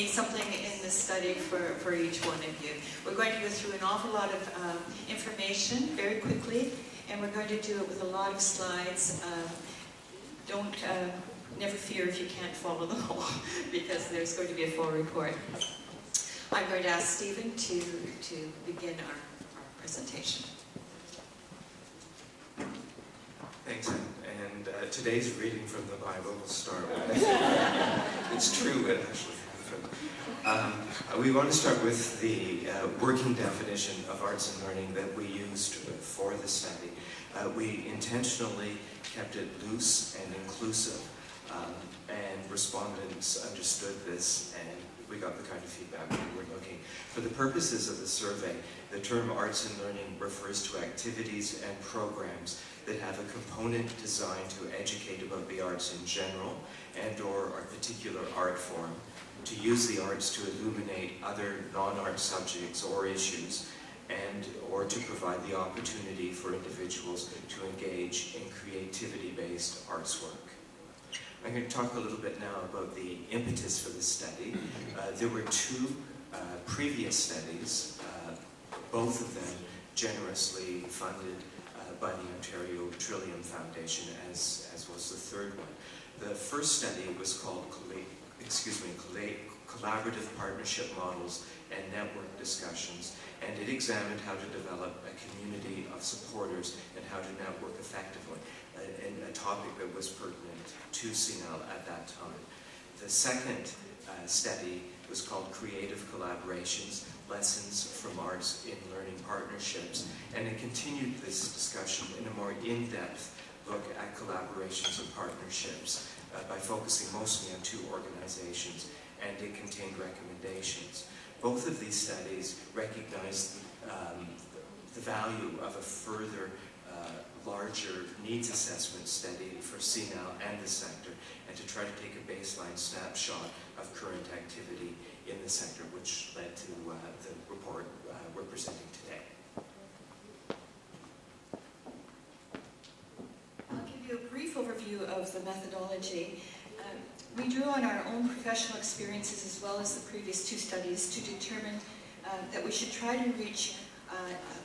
be something in the study for each one of you. We're going to go through an awful lot of information very quickly, and we're going to do it with a lot of slides. Never fear if you can't follow them all, because there's going to be a full report. I'm going to ask Stephen to begin our presentation. Thanks, and today's reading from the Bible will start with, it's true, it actually happened. We want to start with the working definition of arts and learning that we used for the study. We intentionally kept it loose and inclusive, and respondents understood this, and we got the kind of feedback we were looking. For the purposes of the survey, the term arts and learning refers to activities and programs that have a component designed to educate about the arts in general and/or a particular art form, to use the arts to illuminate other non-art subjects or issues, or to provide the opportunity for individuals to engage in creativity-based arts work. I'm going to talk a little bit now about the impetus for this study. There were two previous studies, both of them generously funded by the Ontario Trillium Foundation, as was the third one. The first study was called Collaborative Partnership Models and Network Discussions, and it examined how to develop a community of supporters and how to network effectively, a topic that was pertinent to CNAL at that time. The second study was called Creative Collaborations, Lessons from Arts in Learning Partnerships, and it continued this discussion in a more in-depth look at collaborations and partnerships by focusing mostly on two organizations, and it contained recommendations. Both of these studies recognized the value of a further larger needs assessment study for CNAL and the sector, and to try to take a baseline snapshot of current activity in the sector, which led to the report we're presenting today. I'll give you a brief overview of the methodology. We drew on our own professional experiences as well as the previous two studies to determine that we should try to reach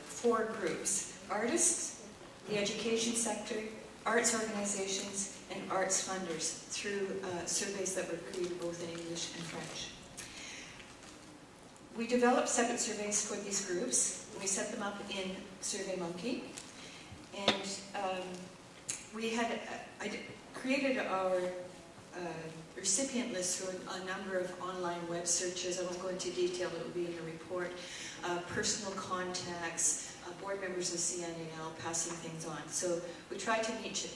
four groups: artists, the education sector, arts organizations, and arts funders through surveys that were created both in English and French. We developed separate surveys for these groups. We set them up in SurveyMonkey, and I created our recipient list through a number of online web searches. I won't go into detail, it will be in the report. Personal contacts, board members of CNAL passing things on. So we tried to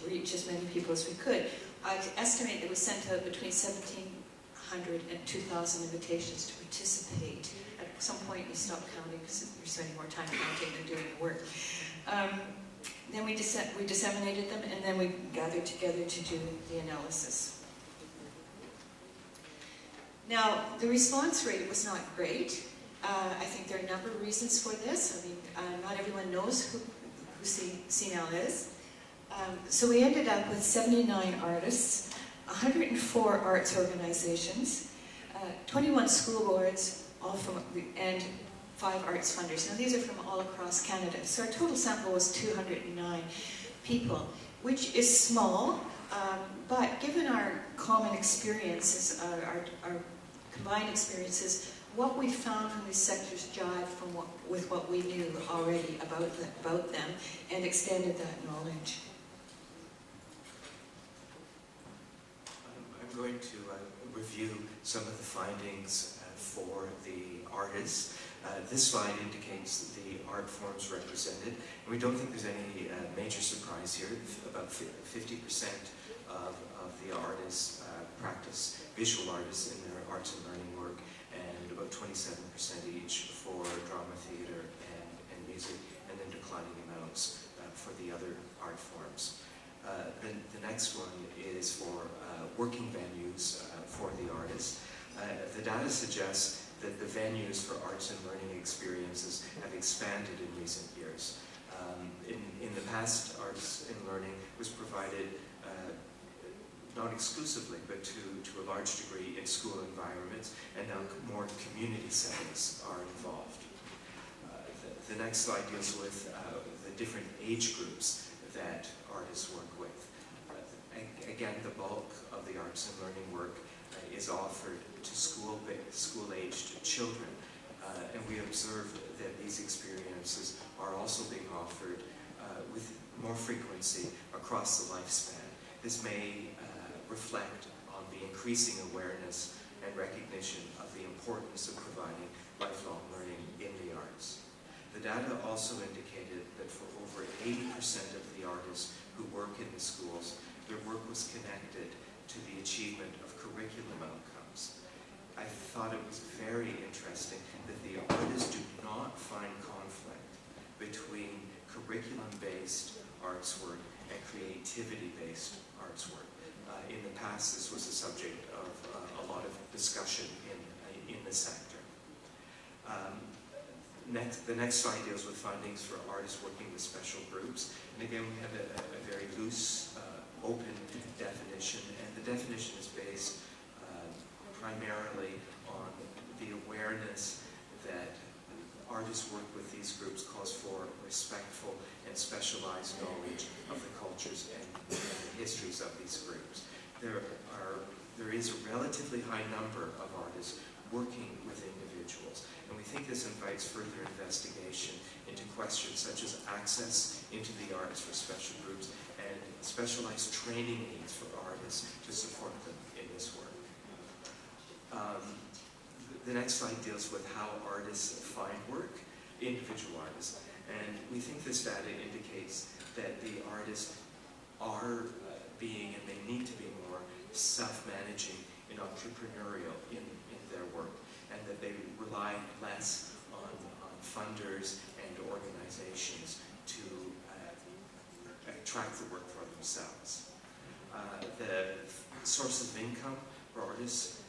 reach as many people as we could. I estimate that we sent out between 1,700 and 2,000 invitations to participate. At some point we stopped counting because we're spending more time counting than doing the work. Then we disseminated them, and then we gathered together to do the analysis. Now, the response rate was not great. I think there are a number of reasons for this. I mean, not everyone knows who CNAL is. So we ended up with 79 artists, 104 arts organizations, 21 school boards, and 5 arts funders. Now, these are from all across Canada. So our total sample was 209 people, which is small, but given our common experiences, our combined experiences, what we found from these sectors jived with what we knew already about them, and extended that knowledge. I'm going to review some of the findings for the artists. This slide indicates the art forms represented, and we don't think there's any major surprise here. About 50% of the artists practice visual artists in their arts and learning work, and about 27% each for drama, theater, and music, and then declining amounts for the other art forms. The next one is for working venues for the artists. The data suggests that the venues for arts and learning experiences have expanded in recent years. In the past, arts and learning was provided not exclusively, but to a large degree in school environments, and now more community settings are involved. The next slide deals with the different age groups that artists work with. Again, the bulk of the arts and learning work is offered to school-aged children, and we observed that these experiences are also being offered with more frequency across the lifespan. This may reflect on the increasing awareness and recognition of the importance of providing lifelong learning in the arts. The data also indicated that for over 80% of the artists who work in the schools, their work was connected to the achievement of curriculum outcomes. I thought it was very interesting that the artists do not find conflict between curriculum-based arts work and creativity-based arts work. In the past, this was a subject of a lot of discussion in the sector. The next slide deals with findings for artists working with special groups. And again, we have a very loose, open definition, and the definition is based primarily on the awareness that artists work with these groups calls for respectful and specialized knowledge of the cultures and the histories of these groups. There is a relatively high number of artists working with individuals, and we think this invites further investigation into questions such as access into the arts for special groups and specialized training needs for artists to support them in this work. The next slide deals with how artists find work, individual artists, and we think this data indicates that the artists are being, and they need to be more, self-managing and entrepreneurial in their work, and that they rely less on funders and organizations to track the work for themselves. The sources of income for artists,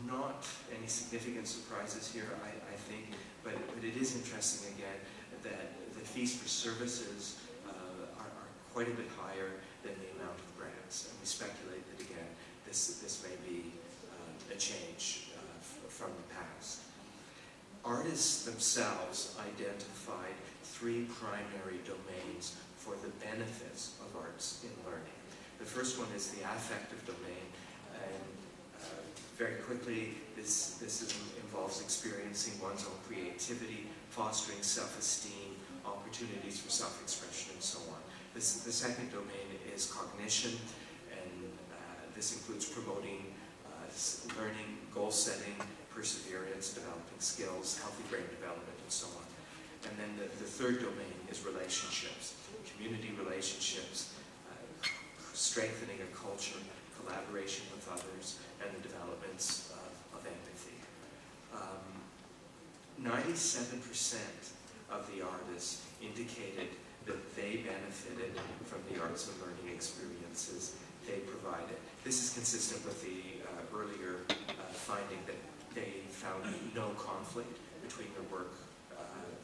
not any significant surprises here, I think, but it is interesting again that the fees for services are quite a bit higher than the amount of grants, and we speculate that again this may be a change from the past. Artists themselves identified 3 primary domains for the benefits of arts in learning. The first one is the affective domain, and very quickly this involves experiencing one's own creativity, fostering self-esteem, opportunities for self-expression, and so on. The second domain is cognition, and this includes promoting learning, goal setting, perseverance, developing skills, healthy brain development, and so on. And then the third domain is relationships, community relationships, strengthening a culture, collaboration with others, and the developments of empathy. 97% of the artists indicated that they benefited from the arts and learning experiences they provided. This is consistent with the earlier finding that they found no conflict between their work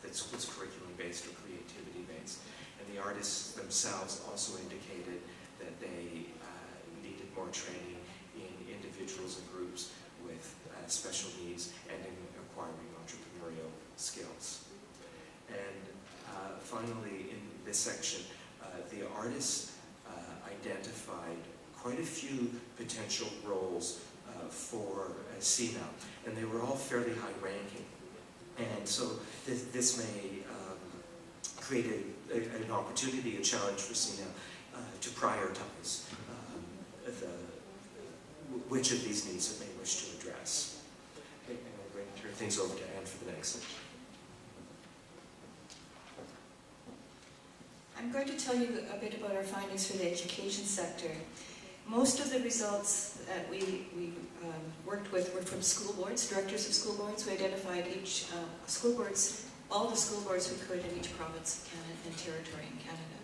that was curriculum-based or creativity-based. And the artists themselves also indicated that they needed more training in individuals and groups with special needs and in acquiring entrepreneurial skills. And finally, in this section, the artists identified quite a few potential roles for CNAL, and they were all fairly high-ranking. And so this may create an opportunity, a challenge for CNAL to prioritize which of these needs it may wish to address. Okay, and I'm going to turn things over to Anne for the next section. I'm going to tell you a bit about our findings for the education sector. Most of the results that we worked with were from school boards, directors of school boards. We identified each school boards, all the school boards we could in each province and territory in Canada.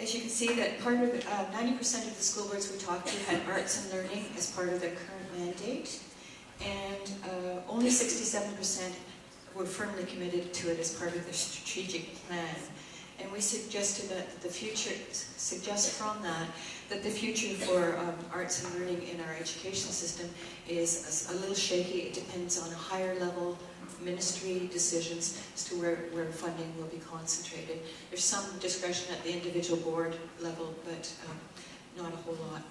As you can see, that part of 90% of the school boards we talked to had arts and learning as part of their current mandate, and only 67% were firmly committed to it as part of their strategic plan. And we suggested that the future, that the future for arts and learning in our education system is a little shaky. It depends on higher level ministry decisions as to where funding will be concentrated. There's some discretion at the individual board level, but not a whole lot.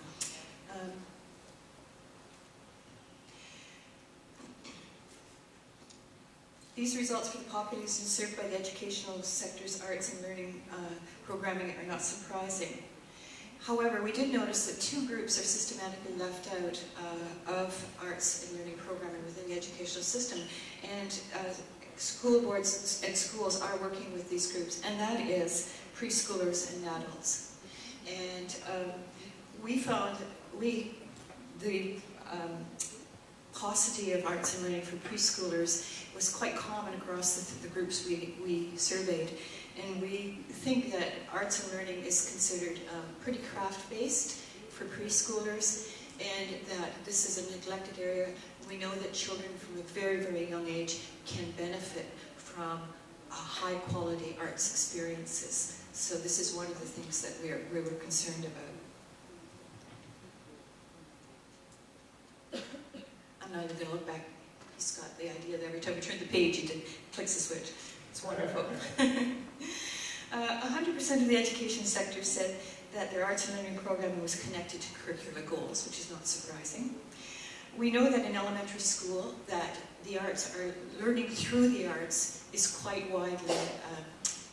These results for the population served by the educational sector's arts and learning programming are not surprising. However, we did notice that two groups are systematically left out of arts and learning programming within the educational system, and school boards and schools are working with these groups, and that is preschoolers and adults. And we found the paucity of arts and learning for preschoolers was quite common across the groups we surveyed. And we think that arts and learning is considered pretty craft-based for preschoolers, and that this is a neglected area. We know that children from a very, very young age can benefit from high-quality arts experiences. So this is one of the things that we were concerned about. I'm not even going to look back. He's got the idea that every time we turn the page, he clicks the switch. It's wonderful. 100% of the education sector said that their arts and learning programming was connected to curricular goals, which is not surprising. We know that in elementary school that the arts, or learning through the arts, is quite widely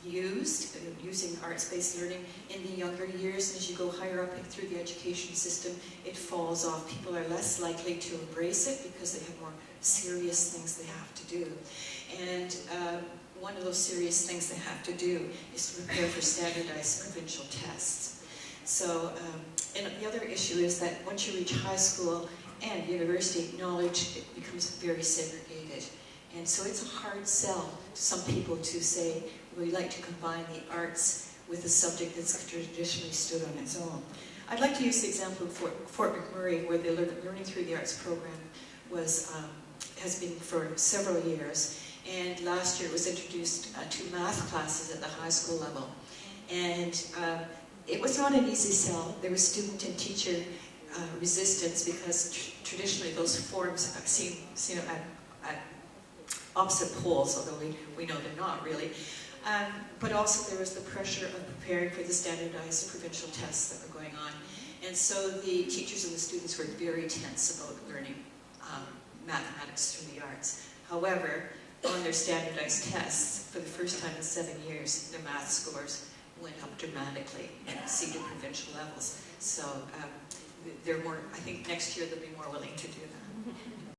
used, using arts-based learning in the younger years. And as you go higher up through the education system, it falls off. People are less likely to embrace it because they have more serious things they have to do. And one of those serious things they have to do is to prepare for standardized provincial tests. So, and the other issue is that once you reach high school and university, knowledge becomes very segregated. And so it's a hard sell to some people to say, we like to combine the arts with a subject that's traditionally stood on its own. I'd like to use the example of Fort McMurray, where the Learning Through the Arts program has been for several years. And last year it was introduced to math classes at the high school level. And it was not an easy sell. There was student and teacher resistance, because traditionally those forms seem at opposite poles, although we know they're not really. But also there was the pressure of preparing for the standardized provincial tests that were going on. And so the teachers and the students were very tense about learning mathematics through the arts. However, on their standardized tests, for the first time in 7 years, their math scores went up dramatically and exceeded provincial levels. So they're more, I think next year they'll be more willing to do that.